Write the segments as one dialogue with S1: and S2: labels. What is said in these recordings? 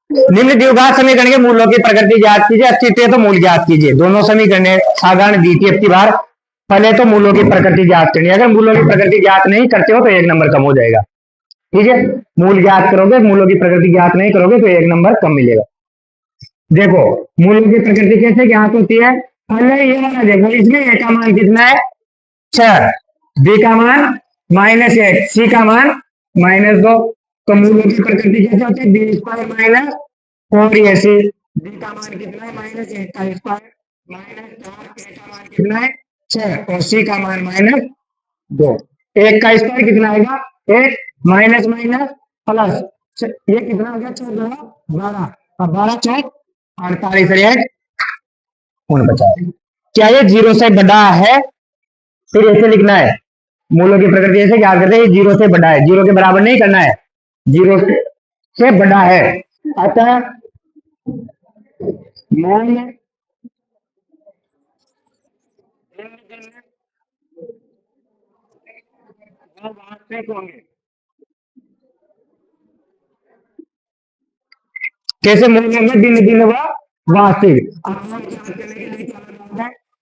S1: निम्न द्विघात समीकरण के मूलों की प्रकृति ज्ञात कीजिए, अस्तित्व है तो मूल ज्ञात कीजिए। दोनों समीकरण साधारण द्वितीय की बार पहले तो मूलों की प्रकृति ज्ञात करनी है। अगर मूलों की प्रकृति ज्ञात नहीं करते हो तो एक नंबर कम हो जाएगा। ठीक है, मूल ज्ञात करोगे, मूलों की प्रकृति ज्ञात नहीं करोगे तो एक नंबर कम मिलेगा। देखो मूलों की प्रकृति कैसे ज्ञात होती है, पहले ये वाला देखो, इसमें ए का मान कितना है 6, बी का मान -1, सी का मान -2। तो मूलों की प्रकृति कैसे होती है, B square minus 4ac, B का मान कितना है -1 का स्क्वायर -4, ए का मान कितना है 6 और सी का मान -2। 1 का स्क्वायर कितना आएगा 1, माइनस माइनस प्लस, ये कितना हो गया 6 2 12, अब 12 4 48 1 49। क्या ये 0 से बड़ा है, फिर ऐसे लिखना है। मूलों की प्रकृति ऐसे क्या करते हैं, 0 से बड़ा है, 0 के बराबर नहीं करना है, 0 से बड़ा है। अतः मूल वास्तविक होंगे। कैसे मूल होंगे, दिन दिन व वास्तविक।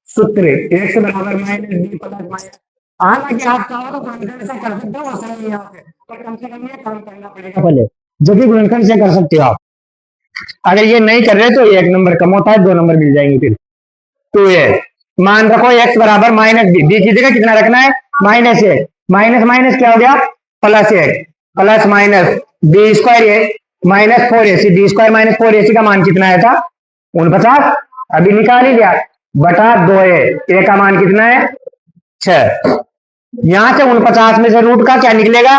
S1: सूत्र x बराबर -b प्लस माइनस। हालांकि आप चाहो तो गुणनखंड से कर सकते हो, आसान नहीं है, पर कम से कम ये काम करना पड़ेगा पहले, जो कि गुणनखंड से कर सकते हो आप। अगर ये नहीं कर रहे तो एक नंबर कम होता है, 2 नंबर मिल जाएंगे फिर। तो ये मान रखो x बराबर -b, b की जगह कितना रखना है -1, माइनस माइनस क्या हो गया +1, plus minus B square -4ac, B square -4ac का मान कितना आया था 49, अभी निकाल ही लिया, बटा 2a, a का मान कितना है 6। यहां से 49 में से रूट का क्या निकलेगा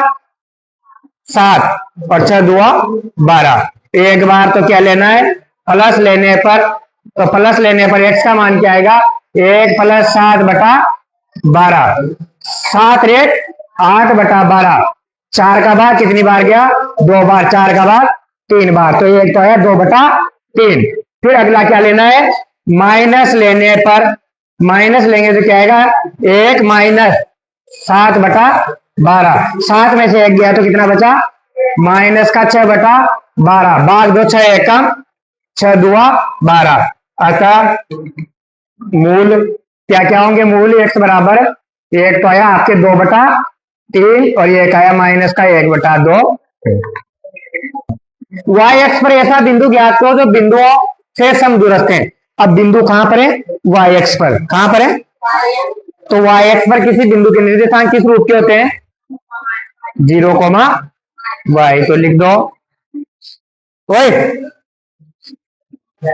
S1: 7 और 6 2 12। एक बार तो क्या लेना है प्लस लेने पर, तो प्लस लेने पर x का मान क्या आएगा 1 + 7 बटा 12, 7 रेट 8 बटा 12, 4 का भाग कितनी बार गया 2 बार, 4 का भाग 3 बार, तो एक तो है 2 बटा 3। फिर अगला क्या लेना है, माइनस लेने पर, माइनस लेंगे तो क्या आएगा 1 - 7 बटा 12, 7 में से 1 गया तो कितना बचा माइनस का 6 बटा 12, भाग 2 6 एकम 6 2 12। अतः मूल क्या क्या होंगे, मूल x बराबर, एक तो आया आपके 2 बटा 3 और एक आया माइनस का 1 बटा 2। y x पर ऐसा बिंदु ज्ञात करो जो बिंदुओं से समदूरस्थ है। अब बिंदु कहां पर है, y x पर, कहां पर है, तो y x पर किसी बिंदु के निर्देशांक किस रूप के होते हैं 0, y, तो लिख दो ओए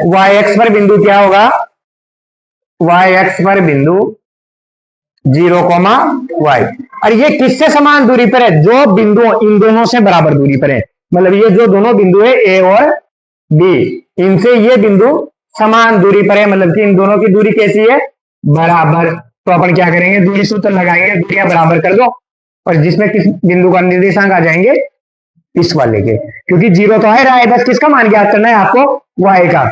S1: y x पर बिंदु क्या होगा, y x पर बिंदु 0, y, और ये किससे समान दूरी पर है, जो बिंदु इन दोनों से बराबर दूरी पर है, मतलब ये जो दोनों बिंदु है a और b, इनसे ये बिंदु समान दूरी पर है, मतलब कि इन दोनों की दूरी कैसी है बराबर। तो अपन क्या करेंगे, दूरी सूत्र लगाएंगे, दूरियां बराबर कर दो, और जिसमें किस बिंदु का निर्देशांक आ जाएंगे इस वाले के, क्योंकि 0 तो है रहा है, बस किसका मान ज्ञात करना है आपको y का।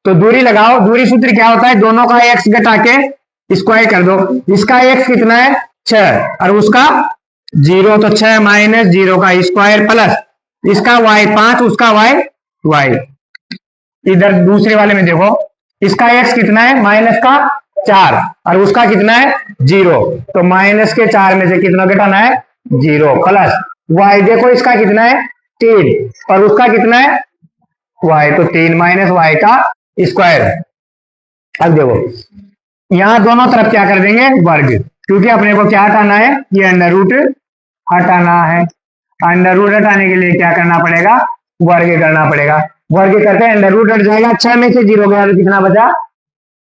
S1: तो दूरी लगाओ, दूरी सूत्र क्या होता है, दोनों का x घटा के स्क्वायर कर दो, इसका x कितना है 6 और उसका 0, तो 6 माइनस 0 का स्क्वायर प्लस इसका y 5, उसका y। इधर दूसरे वाले में देखो, इसका x कितना है माइनस का 4 और उसका कितना है 0, तो माइनस के 4 में से कितना घटाना है 0, प्लस y देखो इसका कितना है 3 और उसका कितना है y, तो 3 माइनस y का स्क्वायर। अब देखो यहां दोनों तरफ क्या कर देंगे वर्ग, क्योंकि अपने को क्या हटाना है, ये अंडर रूट हटाना है। अंडर रूट हटाने के लिए क्या करना पड़ेगा, वर्ग करना पड़ेगा। वर्ग करते हैं अंडर रूट हट जाएगा, 6 में से 0 गया तो कितना बचा,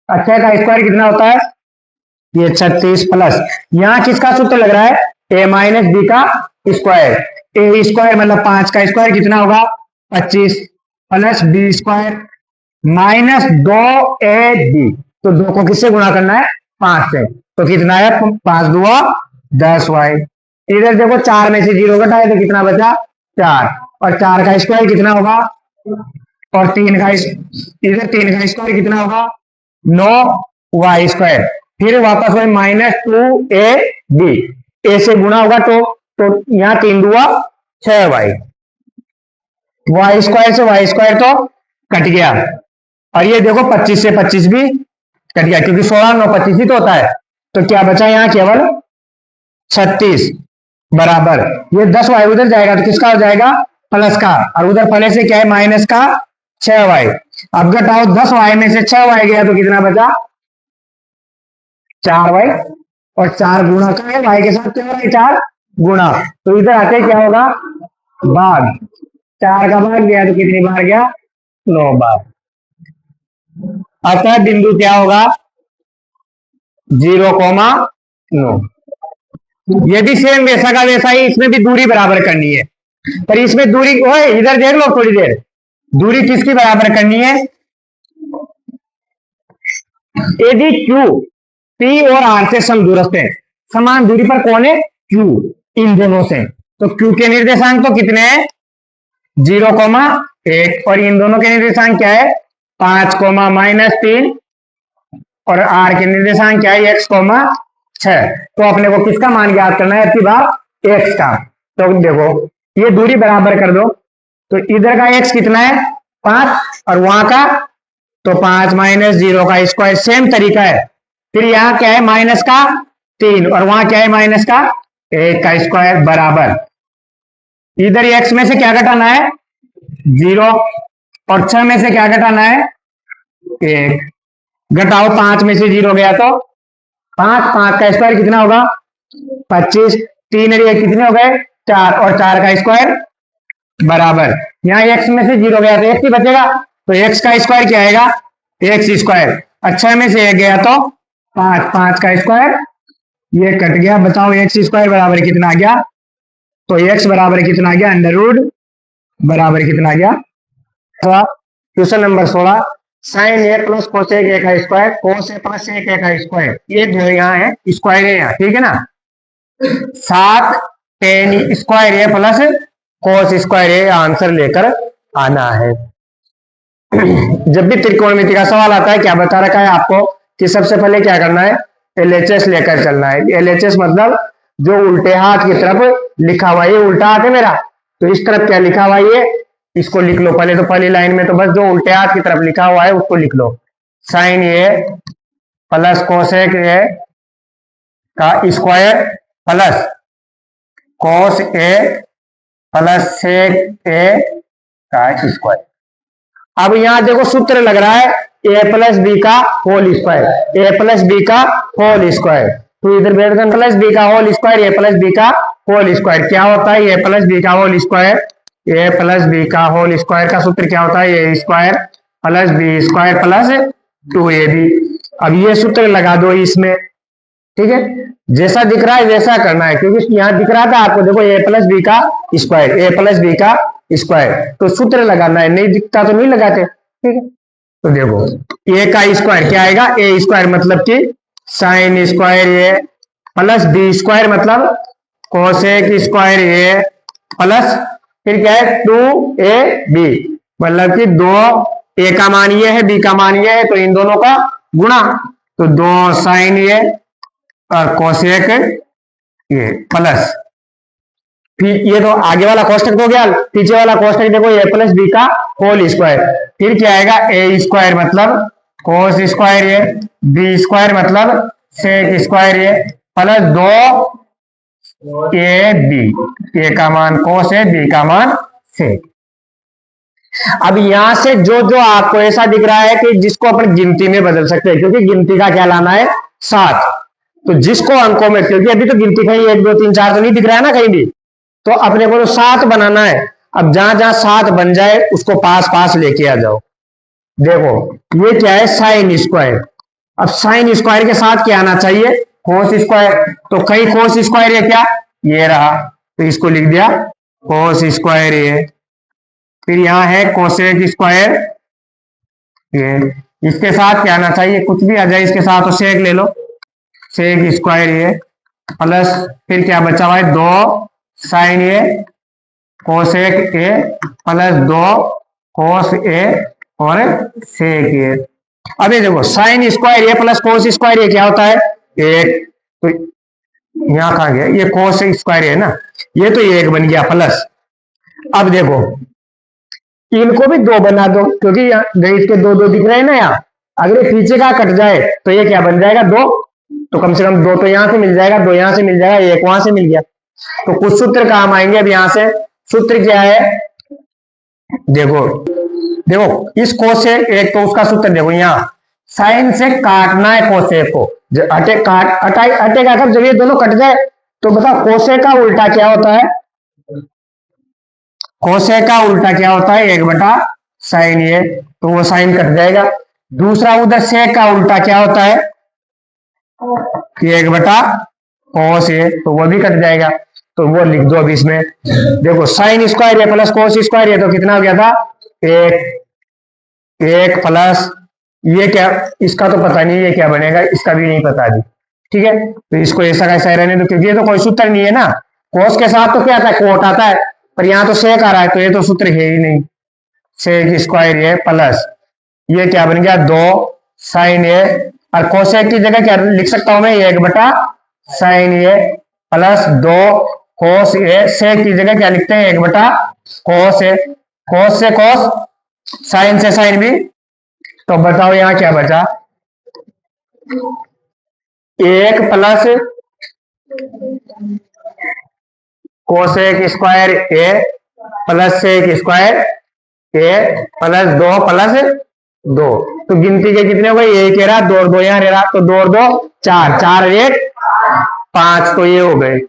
S1: 6 का स्क्वायर कितना होता है ये 36, प्लस यहाँ किसका सूत्र लग रहा है a माइनस बी का स्क्वायर, a स्क्वायर मतलब 5 का स्क्वायर कितना होगा 25, plus B square minus 2ab, तो 2 को किससे गुणा करना है 5 से, तो कितना है 5 2 10y। इधर देखो 4 में से 0 घटाए तो कितना बचा 4, और 4 का स्क्वायर कितना होगा, और 3 का इधर 3 का स्क्वायर कितना होगा 9y स्क्वायर, फिर वापस वही -2ab, a से गुणा होगा तो यहाँ 3 2 6y, y स्क्वायर से y स्क्वायर तो कट गया। और ये देखो 25 से 25 भी कट गया, क्योंकि 16 9 25 ही तो होता है। तो क्या बचा यहाँ केवल 36 बराबर, ये 10y उधर जाएगा तो किसका हो जाएगा, प्लस का, और उधर पहले से क्या है माइनस का 6y। अब घटाओ 10y में से 6y गया तो कितना बचा 4y, और 4 गुणा का है y के साथ क्या हो रहा है 4 गुणा, तो इधर आके क्या होगा भाग, 4 का भाग गया तो कितनी बार गया 9 बार। अतः बिंदु क्या होगा 0,9। ये भी सेम वैसा का वैसा ही, इसमें भी दूरी बराबर करनी है, पर इसमें दूरी ओए इधर देख लो थोड़ी देर, दूरी किसकी बराबर करनी है, यदि Q P और R से समदूरस्थ है, समान दूरी पर कौन है Q, इन दोनों से, तो Q के निर्देशांक तो कितने हैं 0,1, और इन दोनों के निर्देशांक क्या है 5, -3, और R के निर्देशांक क्या है x, 6। तो अपने को किसका मान ज्ञात करना है बार x का। तो देखो ये दूरी बराबर कर दो, तो इधर का x कितना है 5, और वहां का तो 5 - 0 का स्क्वायर, सेम तरीका है। फिर यहाँ क्या है माइनस का 3, और वहां क्या है माइनस का 1 का स्क्वायर बराबर, इधर x में से क्या घटाना है 0, और 6 में से क्या घटाना है 1, घटाओ 5 में से 0 गया तो 5 का स्क्वायर कितना होगा 25, 3 और 1 कितने हो गए 4, और 4 का स्क्वायर बराबर, यहाँ x में से 0 गया तो x ही बचेगा, तो x का स्क्वायर क्या आएगा x स्क्वायर, अच्छा में से 1 गया तो 5 का स्क्वायर, ये कट गया, बताओ x स्क्वायर बराबर कितना आ गया, तो x बराबर कितना आ गया √ बराबर कितना आ गया। Question number 16, sin a plus cosec a का square, cos a plus sec a का स्क्वायर, ये दो यहाँ है स्क्वायर है यहाँ, ठीक है ना, 7 tan square a plus cos square a answer लेकर आना है। जब भी त्रिकोणमिति का सवाल आता है क्या बता रखा है आपको कि सबसे पहले क्या करना है LHS लेकर चलना है। LHS मतलब जो उल्टे हाथ की तरफ लिखा हुआ है, ये उल्टा हाथ है मेरा, तो इस तरफ क्या लिखा हुआ है इसको लिख लो पहले, तो पहली लाइन में तो बस जो उल्टे हाथ की तरफ लिखा हुआ है उसको लिख लो, sin a plus cosec a का square plus cos a plus sec a का स्क्वायर। अब यहां देखो सूत्र लग रहा है a प्लस बी का whole square, a plus B का होल स्क्वायर, तो इधर बैठ कर प्लस बी का whole square, a plus B का होल स्क्वायर क्या होता है a प्लस बी का whole square, a plus B का होल स्क्वायर का सूत्र क्या होता है a square plus B square plus 2ab। अब ये सूत्र लगा दो इसमें, ठीक है, जैसा दिख रहा है वैसा करना है, क्योंकि यहाँ दिख रहा था आपको देखो a प्लस बी का स्क्वायर, a प्लस बी का स्क्वायर, तो सूत्र लगाना है, नहीं दिखता तो नहीं लगाते, ठीक है। तो देखो a का स्क्वायर क्या आएगा a स्क्वायर मतलब कि sine square a plus B square मतलब कोसेक स्क्वायर a प्लस फिर क्या है 2ab, मतलब कि 2 a का मान ये है b का मान ये है, तो इन दोनों का गुणा, तो 2 साइन a और कोसेक ये प्लस, फिर ये तो आगे वाला कोष्टक हो गया, पीछे वाला कोष्टक देखो a प्लस बी का होल स्क्वायर, फिर क्या आएगा a स्क्वायर मतलब cos square a, B square मतलब sec square a plus 2 a b, a का मान कोस है b का मान सेक। अब यहां से जो जो आपको ऐसा दिख रहा है कि जिसको अपन गिनती में बदल सकते हैं, क्योंकि गिनती का क्या लाना है 7, तो जिसको अंकों में, क्योंकि अभी तो गिनती कहीं 1 2 3 4 तो नहीं दिख रहा है ना कहीं भी, तो अपने को तो 7 बनाना है। अब जहां जहां 7 बन जाए उसको पास पास लेके आ जाओ। देखो ये क्या है साइन स्क्वायर, अब साइन स्क्वायर के साथ क्या आना चाहिए कोस स्क्वायर, तो कहीं कोस स्क्वायर है क्या ये रहा, तो इसको लिख दिया कोस स्क्वायर ये, फिर यहाँ है कोसेक स्क्वायर ये, इसके साथ क्या आना चाहिए कुछ भी आ जाए इसके साथ, तो सेक ले लो सेक स्क्वायर ये प्लस फिर क्या बचा हुआ है 2 sine A cosec A plus 2 cos A और सेक ए। अभी देखो sine square A plus cos square A क्या होता है 1, तो यहाँ कहा गया ये कोस स्क्वायर है ना, ये तो 1 बन गया प्लस। अब देखो इनको भी दो बना दो, क्योंकि गणित के दो दो दिख रहे हैं ना यहाँ। अगर ये पीछे का कट जाए तो ये क्या बन जाएगा, दो। तो कम से कम दो तो यहाँ से मिल जाएगा, दो यहाँ से मिल जाएगा, एक वहां से मिल गया। तो कुछ सूत्र काम आएंगे अब यहाँ से। सूत्र क्या है, देखो देखो इस कोसेक, एक तो उसका सूत्र देखो यहाँ, साइन से काटना है कोसेक को। हटे काट हटाई हटेगा कब, जब ये दोनों कट जाए। तो बताओ कोसेक का उल्टा क्या होता है, कोसेक का उल्टा क्या होता है, एक बटा साइन ये, तो वो साइन कट जाएगा। दूसरा उधर सेक का उल्टा क्या होता है, एक बटा कोस ये, तो वो भी कट जाएगा। तो वो लिख दो अब इसमें। देखो साइन स्क्वायर है प्लस कोस स्क्वायर है, तो कितना हो गया था, एक, एक प्लस ये क्या, इसका तो पता नहीं ये क्या बनेगा, इसका भी नहीं पता अभी। ठीक है, तो इसको ऐसा कैसा ही रहने दो, क्योंकि ये तो कोई सूत्र नहीं है ना। कोस के साथ तो क्या आता है, कोट आता है, पर यहाँ तो सेक आ रहा है, तो ये तो सूत्र है ही नहीं। सेक स्क्वायर ये प्लस ये क्या बन गया, दो साइन ये, और कोसेक की जगह क्या लिख सकता हूं मैं, एक बटा साइन ये प्लस दो कोस ए। सेक की जगह क्या लिखते हैं, एक बटा कोस ए। कोस से कोस, साइन से साइन भी। तो बताओ यहाँ क्या बचा, एक plus cosec square A plus sec square A plus दो प्लस दो। तो गिनती के कितने हो गए, एक रहा, दो और दो यहाँ रहा, तो दो और दो चार, चार एक पांच, तो ये हो गए।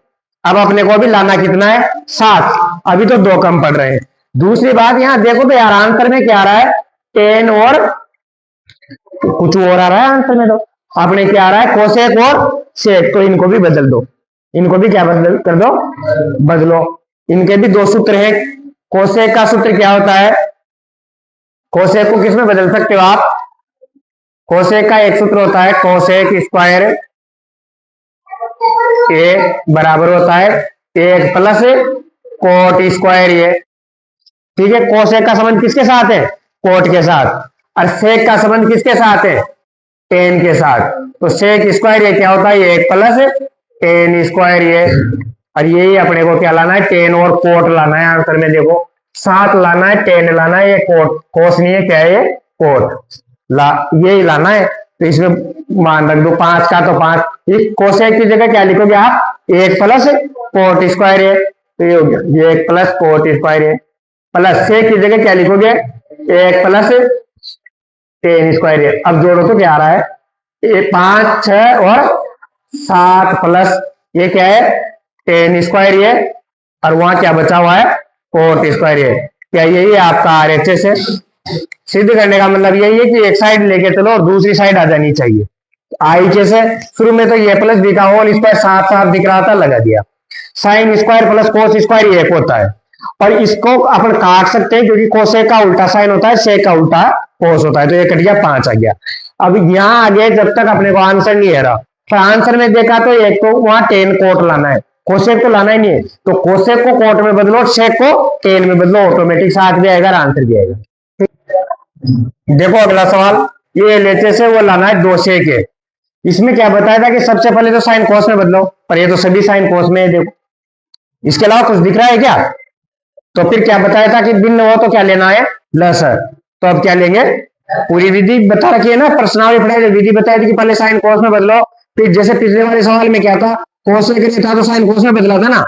S1: अब अपने को भी लाना कितना है, सात। अभी तो दो कम पड़ रहे हैं। दूसरी बात यहाँ देखो तो यार आंसर में क्या आ रहा है, टेन और कुछ और आ रहा है आंसर में। तो आपने क्या आ रहा है, कोसेक और सेक, तो इनको भी बदल दो, इनको भी क्या बदल कर दो, बदलो। इनके भी दो सूत्र हैं। कोसेक का सूत्र क्या होता है, कोसेक को किसमें बदल सकते हो आप, कोसेक का एक सूत्र होता है कोसेक स्क्वायर ए बराबर होता है एक प्लस कोट स्क्वायर ए। ठीक है, कोसेक का संबंध किसके साथ है, कोट के साथ, और सेक का संबंध किसके साथ है, टेन के साथ। तो सेक स्क्वायर ये क्या होता है, एक प्लस टेन स्क्वायर ये, और यही अपने को क्या लाना है, टेन और कोट लाना है आंसर में। देखो सात लाना है, टेन लाना है, ये कोट, कोस नहीं है, क्या है ये, कोट यही लाना है। तो इसमें मान रख दो, पांच का तो पांच, ये कोसेक की जगह क्या लिखोगे आप, एक प्लस कोट स्क्वायर है, तो ये हो गया, ये एक प्लस कोट स्क्वायर है, प्लस सेक की जगह क्या लिखोगे, एक प्लस टेन स्क्वायर है। अब जोड़ो तो क्या आ रहा है, ये पांच छह और सात प्लस ये क्या है, टेन स्क्वायर है, और वहां क्या बचा हुआ है, कोट स्क्वायर है। क्या यही है आपका आरएचएस है। सिद्ध करने का मतलब यही है कि एक साइड लेके चलो और दूसरी साइड आ जानी चाहिए। आई कैसे, शुरू में तो ये प्लस दिखा होल स्क्वायर साफ साफ दिख रहा था, लगा दिया। Sine square plus cos square एक होता है, और इसको अपन काट सकते हैं, क्योंकि कोसेक का उल्टा साइन होता है, सेक का उल्टा कोस होता है, तो ये कट गया, पांच आ गया। अब यहाँ आगे जब तक अपने को आंसर नहीं आ रहा, फिर आंसर में देखा तो एक तो वहां टेन कोट लाना है, कोसेक को लाना ही नहीं है, तो कोसेक को कोट में बदलो, सेक को टेन में बदलो, ऑटोमेटिक साथ भी आएगा, आंसर भी आएगा। देखो अगला सवाल, ये लेते से वो लाना है दो सेक है। इसमें क्या बताया था कि सबसे पहले तो साइन कोस में बदलो, पर ये तो सभी साइन कोस में है। देखो इसके अलावा कुछ दिख रहा है क्या, तो फिर क्या बताया था कि भिन्न हो तो क्या लेना है, लसर। तो अब क्या लेंगे, पूरी विधि बता रखी है ना, प्रश्नावली पढ़ाई विधि बताई थी कि पहले साइन कोस में बदलो, फिर जैसे पिछले वाले सवाल में क्या था, कोस में था तो साइन कोस में बदला था ना,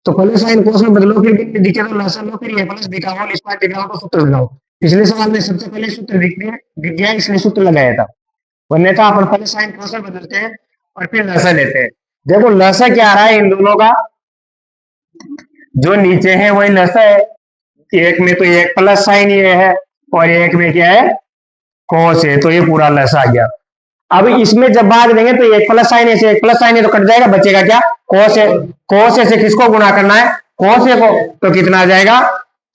S1: तो पहले साइन कोस में बदलो, फिर दिखे तो लसर लो, फिर ये प्लस दिखा हो स्क्वायर दिखा हो तो सूत्र लगाओ। पिछले सवाल में सबसे पहले सूत्र दिख गया, इसलिए सूत्र लगाया था, वरना तो अपन पहले साइन कोस में बदलते हैं और फिर लसर लेते हैं। देखो लसर क्या आ रहा है इन दोनों का, जो नीचे है वही लसर है, एक में तो एक प्लस साइन ये है और एक में क्या है, कोस है, तो ये पूरा लसर आ गया। अब इसमें जब भाग देंगे तो एक प्लस साइन है से एक प्लस साइन है, तो कट जाएगा, बचेगा क्या, कोस है। कोस से किसको गुणा करना है, कोस ए को, तो कितना आ जाएगा,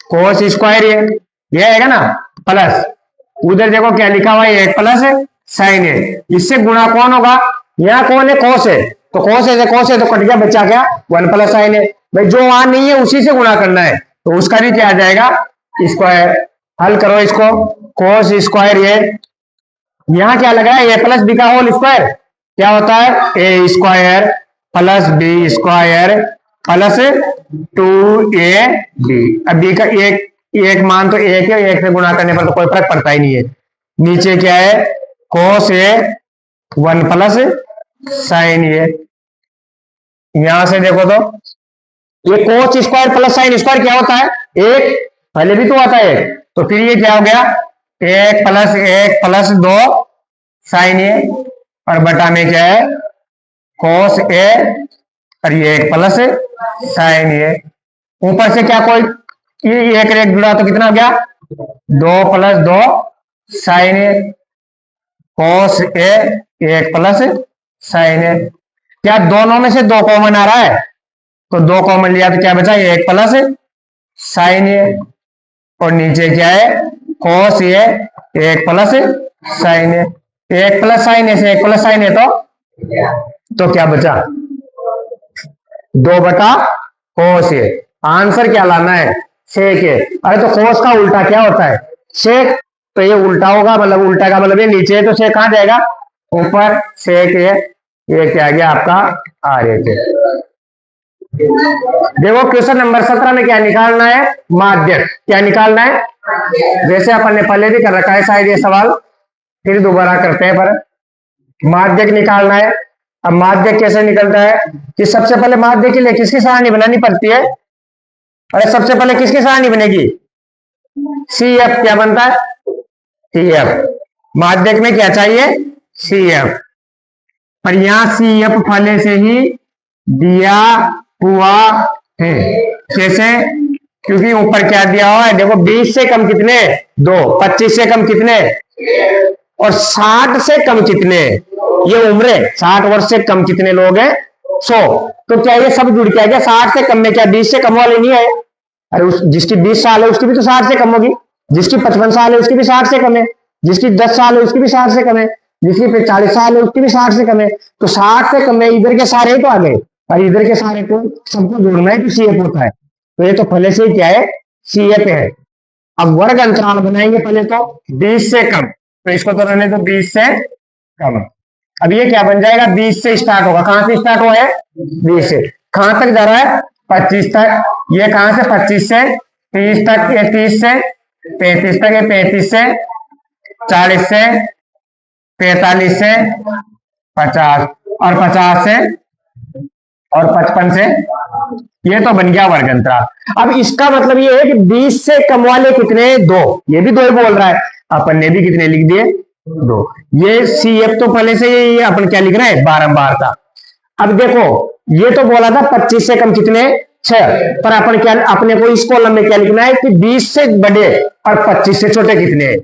S1: कोस स्क्वायर ये आएगा ना, प्लस उधर देखो क्या लिखा हुआ है, एक प्लस साइन है, इससे गुणा कौन होगा, यहाँ कौन है, कोस है, तो कोस है से कोस है, तो कट गया, बचा क्या, वन प्लस साइन है। भाई जो वहां नहीं है उसी से गुणा करना है, तो उसका भी क्या आ जाएगा, स्क्वायर। हल करो इसको, कोस स्क्वायर ये, यहाँ क्या लग रहा है, ए प्लस बी का होल स्क्वायर, क्या होता है, A square plus B square plus 2ab। अब बी का एक एक मान तो एक है, एक से गुणा करने पर तो कोई फर्क पड़ता ही नहीं है। नीचे क्या है, cos ए 1 प्लस साइन ए। यहां से देखो तो ये cos square plus sine square क्या होता है, एक, पहले भी तो आता है एक, तो फिर ये क्या हो गया, एक प्लस दो साइन ए, और बटा में क्या है कोस ए, और ये एक प्लस साइन ए। ऊपर से क्या कोई ये एक रेख जुड़ा तो कितना हो गया, 2 + 2 साइन ए कोस ए, एक प्लस साइन ए। क्या दोनों में से 2 कॉमन आ रहा है, तो 2 कॉमन लिया तो क्या बचा, एक प्लस साइन ए, और नीचे क्या है कोस ए, एक प्लस साइन ए। एक प्लस साइन ए से एक प्लस साइन ए, तो क्या बचा, 2 बटा कोस ए। आंसर क्या लाना है, सेक ए। अरे तो कोस का उल्टा क्या होता है, सेक, तो ये उल्टा होगा, मतलब उल्टा का मतलब ये नीचे है, तो सेक कहां जाएगा, ऊपर, सेक ए। ये क्या आ गया आपका आर ए। देखो क्वेश्चन नंबर 17 में क्या निकालना है, माध्यक। क्या निकालना है, जैसे अपन ने पहले भी कर रखा है शायद ये सवाल, फिर दोबारा करते हैं, पर माध्यक निकालना है। अब माध्यक कैसे निकलता है, कि सबसे पहले माध्यक के लिए किसकी सारणी बनानी पड़ती है, अरे सबसे पहले किसकी सारणी बनेगी, सी एफ। क्या बनता है, सी एफ। माध्यक में क्या चाहिए, सी एफ, पर यहां सी एफ पहले से ही दिया हुआ है। कैसे, क्योंकि ऊपर क्या दिया हुआ है, देखो 20 से कम कितने, 2, 25 से कम कितने, और 60 से कम कितने, ये उम्र 60 वर्ष से कम कितने लोग हैं, 100। तो क्या ये सब जुड़ के आ गया, 60 से कम में क्या 20 से कम वाले नहीं है, अरे जिसकी 20 साल है उसकी भी तो 60 से कम होगी, जिसकी 55 साल है उसकी भी 60 से कम है, जिसकी 10 साल है उसकी भी 60 से कम है, जिसकी 40 साल है उसकी भी 60 से कम है। तो 60 से कम में इधर के सारे ही तो आ गए, और इधर के सारे को सबको जोड़ना है तो सी एफ होता है। तो ये तो पहले से ही क्या है, सी एफ है। अब वर्ग अंतराल बनाएंगे पहले तो 20 से कम, तो इसको तो रहने दो 20 से कम। अब ये क्या बन जाएगा, 20 से स्टार्ट होगा, कहां से स्टार्ट हुआ है, 20 से, कहां तक जा रहा है, 25 तक। ये कहां से 25 से 30 तक, ये 30 से 35 तक, ये 35 से 40 से 45 से 50, और 50 से और 55 से, ये तो बन गया वर्ग अंतराल। अब इसका मतलब ये है कि 20 से कम वाले कितने, 2, ये भी 2 ही बोल रहा है, अपन ने भी कितने लिख दिए, 2। ये सी एफ तो पहले से ही अपन क्या लिख रहे हैं, बारंबारता। अब देखो ये तो बोला था 25 से कम कितने, 6, पर अपन क्या, अपने को इस कॉलम में क्या लिखना है कि 20 से बड़े और 25 से छोटे कितने हैं।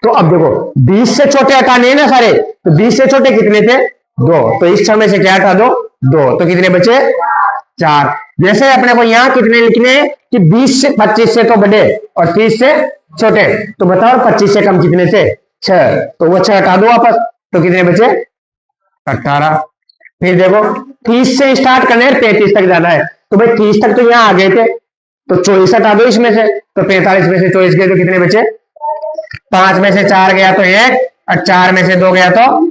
S1: तो अब देखो 20 से छोटे हटाने हैं ना सारे, तो 20 से छोटे कितने थे, 2, तो इस समय से क्या हटा दो, 2, तो कितने बचे, 4। जैसे अपने को यहाँ कितने लिखने हैं कि 20 से 25 से तो बड़े और 30 से छोटे, तो बताओ 25 से कम कितने थे, 6, तो वो 6 हटा दो वापस, तो कितने बचे, 18। फिर देखो 30 से स्टार्ट करने हैं, 35 तक जाना है, तो भाई 30 तक तो यहाँ आ गए थे, तो 24 हटा दो इसमें से, तो 45 में से 24 गए तो कितने बचे, 5 में से 4 गया तो 1, और 4 में से 2 गया तो।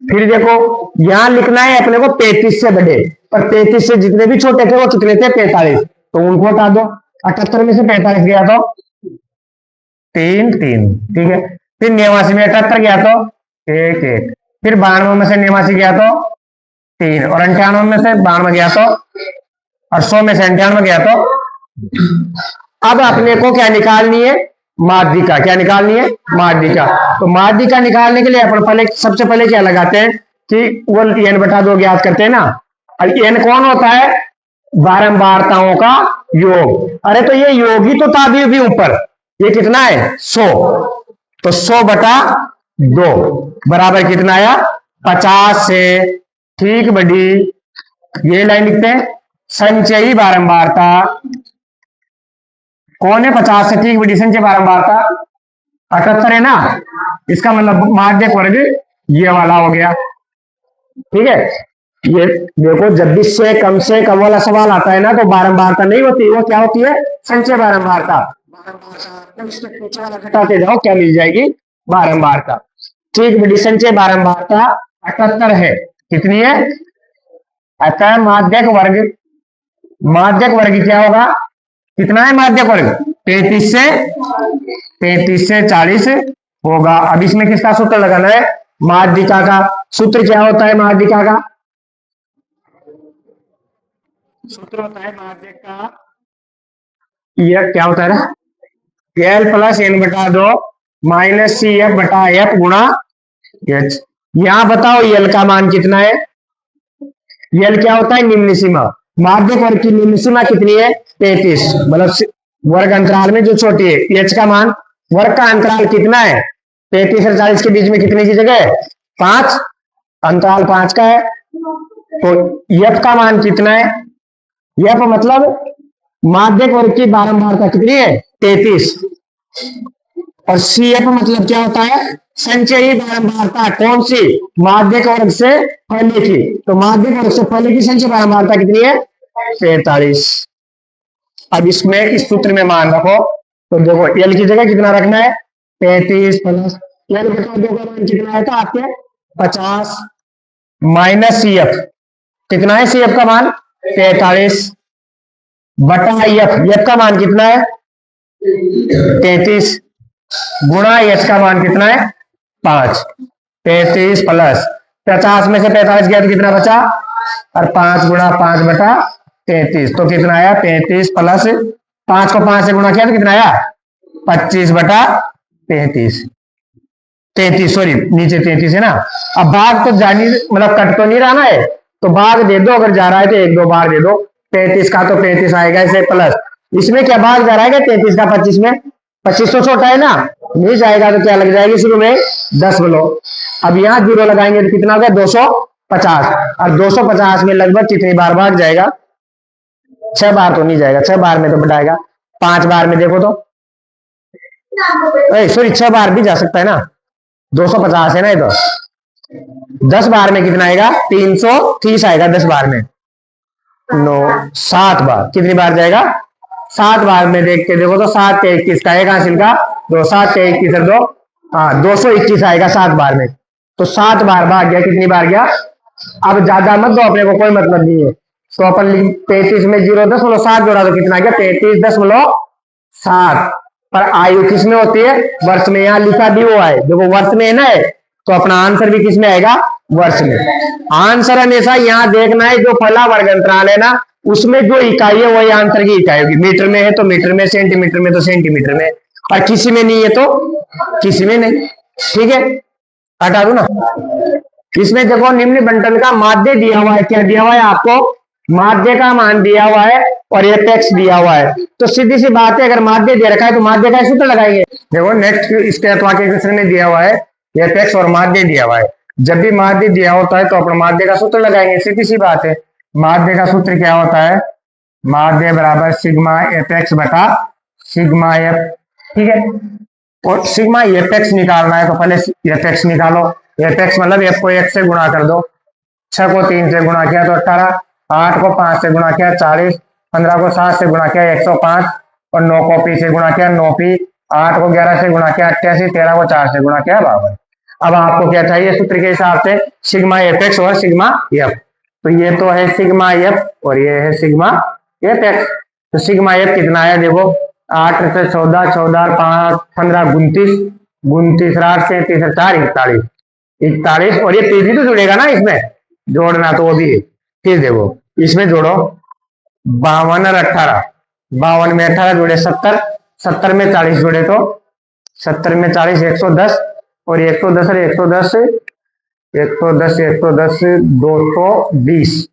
S1: फिर देखो यहां लिखना है अपने को 35 से बड़े, पर 35 से जितने भी छोटे थे वो कितने थे, 45, तो उनको हटा दो। 78 में से 45 गया तो 3, 3, ठीक है। फिर 89 में 78 गया तो 1, 1। फिर 92 में से 89 गया तो 3, और 98 में से 92 गया तो, और 100 में से 98 गया तो। अब अपने को क्या निकालनी है, माध्यिका। क्या निकालनी है, माध्यिका। तो माध्यिका निकालने के लिए अपन पहले सबसे पहले क्या लगाते हैं कि वो n बटा 2 ज्ञात करते हैं ना। अब n कौन होता है, बारंबारताओं का योग। अरे तो ये योग ही तो था भी ऊपर, ये कितना है, 100, तो 100 बटा 2 बराबर कितना आया, 50 से ठीक बड़ी, ये लाइन लिखते हैं, संचयी बारंबारता कौन है, 50 से ठीक बड़ी संचय बारंबारता 78 है ना, इसका मतलब माध्यक वर्ग ये वाला हो गया, ठीक है। ये देखो जब भी से कम वाला सवाल आता है ना, तो बारंबारता नहीं होती, वो क्या होती है, संचय बारंबारता। पीछे वाला घटाते जाओ, क्या मिल जाएगी, बारंबारता। ठीक बड़ी संचय बारंबारता 78 है, कितनी है, अतः माध्यक वर्ग क्या होगा, कितना है माध्यक वर्ग? 33 से 40 होगा। अब इसमें किसका सूत्र लगाना है? माध्यिका का। सूत्र क्या होता है माध्यिका का? सूत्र होता है माध्यक का, यह क्या होता है? एल प्लस एन बटा दो माइनस सी एफ बटा एफ गुणा एच। यहां बताओ एल का मान कितना है? यल क्या होता है? निम्न सीमा। माध्यक वर्ग की निम्न सीमा कितनी है? 33, मतलब वर्ग अंतराल में जो छोटी है। एच का मान, वर्ग का अंतराल कितना है? 33 और 40 के बीच में कितने की जगह है? 5, अंतराल 5 का है। तो यफ का मान कितना है? यफ मतलब माध्यक वर्ग की बारंबारता कितनी है? 33। और सी एफ मतलब क्या होता है? संचयी बारंबारता। कौन सी? माध्यक वर्ग से पहले की। तो माध्यक वर्ग से पहले की संचयी बारंबारता कितनी है? 43। अब इसमें इस सूत्र में मान रखो, तो देखो एल की जगह कितना रखना है? 33 प्लस एल बटा 2 का मान कितना है? आपके 50 माइनस सी एफ। कितना है सी एफ का मान? 43 बटा एफ का मान कितना है? 33 गुणा एच का मान कितना है? 5। 33 प्लस 50 में से 45 गया तो कितना बचा? और 5 गुणा 5 बटा 33, तो कितना आया? 33 प्लस 5 को 5 से गुणा किया तो कितना आया? 25 बटा 33। 33 सॉरी, नीचे 33 है ना। अब भाग तो जानी, मतलब कट तो नहीं रहा है, तो भाग दे दो। अगर जा रहा है तो 1-2 बार दे दो। 33 का तो 35 आएगा इसे, प्लस इसमें क्या भाग जा रहा है? 33 का 25 में, 25 तो छोटा है ना, नहीं जाएगा तो क्या लग जाएगी शुरू में? 10 बोलो। अब यहाँ 0 लगाएंगे तो कितना हो गया? 250। और 250 में लगभग कितनी बार भाग जाएगा? 6 बार तो नहीं जाएगा, 6 बार में तो बढ़ाएगा। 5 बार में देखो तो, सॉरी 6 बार भी जा सकता है ना, 250 है ना ये तो। 10 बार में कितना आएगा? 330 आएगा 10 बार में। 9 7 बार, कितनी बार जाएगा? 7 बार में देख के देखो तो 7 के 21 का एक हासिल का 2, 7 के 21 और 2, हाँ 221 आएगा 7 बार में। तो 7 बार भाग गया, कितनी बार गया? अब ज्यादा मत दो, अपने को कोई मतलब नहीं है। तो अपन 33 में 0.7 जोड़ा तो कितना गया? 33.7। पर आयु किस में होती है? वर्ष में। यहाँ लिखा भी हुआ है, देखो वर्ष में है ना, तो अपना आंसर भी किस में आएगा? वर्ष में। आंसर हमेशा यहाँ देखना है, जो पहला वर्ग अंतराल है ना, उसमें जो इकाई है वही आंसर की इकाई होगी। मीटर में है तो मीटर में, सेंटीमीटर में तो सेंटीमीटर में, और किसी में नहीं है तो किसी में नहीं। ठीक है, हटा दो ना। इसमें देखो निम्न बंटन का माध्य दिया हुआ है। क्या दिया हुआ है आपको? माध्य का मान दिया हुआ है और एपेक्स दिया हुआ है। तो सीधी सी बात है, अगर माध्य दे रखा है तो माध्य का सूत्र लगाएंगे। देखो नेक्स्ट स्टेप वाक्य क्वेश्चन में दिया हुआ है एपेक्स और माध्य दिया हुआ है। जब भी माध्य दिया होता है तो अपना माध्य का सूत्र लगाएंगे, सीधी सी बात है। माध्य का सूत्र क्या होता है? माध्य बराबर सिग्मा एपेक्स बटा सिग्मा एफ। ठीक है, और सिग्मा एपेक्स निकालना है तो पहले एपेक्स निकालो। एपेक्स मतलब एफ को 1 से गुणा कर दो। 6 को 3 से गुणा किया तो 18, 8 को 5 से गुणा किया 40, 15 को 7 से गुणा किया 105, और 9 को पी से गुणा किया 9 पी, 8 को 11 से गुणा किया 88, 13 को 4 से गुणा किया 52। अब आपको क्या चाहिए? सूत्र के हिसाब से सिग्मा एपेक्स और सिग्मा एफ। तो ये तो है सिग्मा एफ और ये है सिग्मा एपेक्स। तो सिग्मा एफ कितना है? देखो 8 से 14, 14 5 15 29, 29 8 से 33 4 41, 41, और ये 3 भी तो जुड़ेगा ना इसमें, जोड़ना तो वो भी है। फिर देखो इसमें जोड़ो 52 और 18, 52 में 18 जोड़े 70, 70 में 40 जोड़े तो 70 में 40 110, और 110 और 110 110 110 220,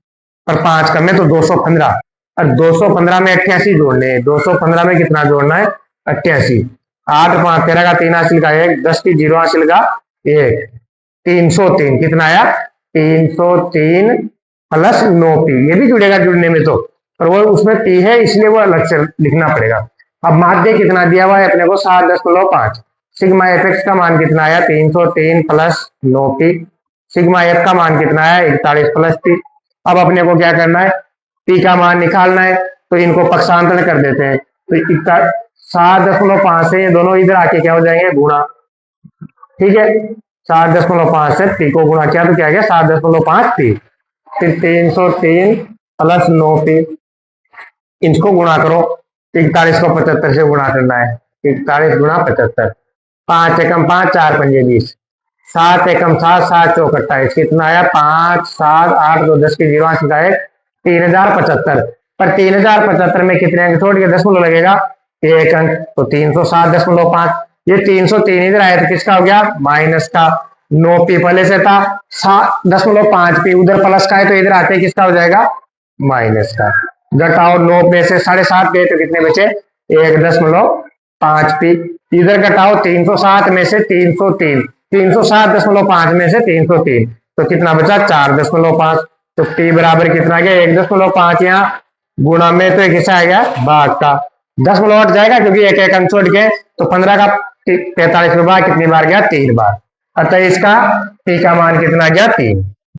S1: और 5 कम है तो 215, और 215 में 88 जोड़ने हैं। 215 में कितना जोड़ना है? 88। 8 5 13 का 3 हासिल का 1, 10 की 0 हासिल का 1, 303। कितना आया? 303 प्लस 9 पी, ये भी जुड़ेगा जुड़ने में तो, पर वो उसमें पी है इसलिए वो अलग से लिखना पड़ेगा। अब माध्य कितना दिया हुआ है अपने को? 7.5। सिग्मा एफ का मान कितना आया? 303 प्लस 9 पी। सिग्मा एफ का मान कितना आया? 41 प्लस पी। अब अपने को क्या करना है? पी का मान निकालना है, तो इनको पक्षांतर कर देते हैं। तो 7.5 से ये दोनों इधर आके क्या हो जाएंगे? गुणा। ठीक है, 7.5 से पी को गुणा किया तो क्या गया? 7.5 पी। फिर 303 प्लस 9 पी, इनको गुणा करो 41 को 75 से गुणा करना है। 41 गुणा 75, 5 एकम 5, 4 पंजे 20, 7 एकम 7, 7 चौक 28, कितना आया 5 7 8 2 10 की 0 8 3075। पर 3075 में कितने अंक छोड़ के दशमलव लगेगा, एक अंक, तो 307.5। ये 303 इधर आया तो किसका हो गया, माइनस का। 9 पी पहले से था, 7.5 पी उधर प्लस का है तो इधर आते किसका हो जाएगा, माइनस का। घटाओ 9 में से 7.5 गए तो कितने बचे, 1.5 पी। इधर घटाओ 307 में से 303, 307.5 में से 303, तो कितना बचा 4.5। तो पी बराबर कितना गया 1.5, यहाँ गुणा में तो एक हिस्सा आएगा भाग का, 10 हट जाएगा क्योंकि एक एक अंक छोड़ के, तो 15 का 43 में भाग कितनी बार गया, 3 बार। अतः इसका पी का मान कितना गया, 3।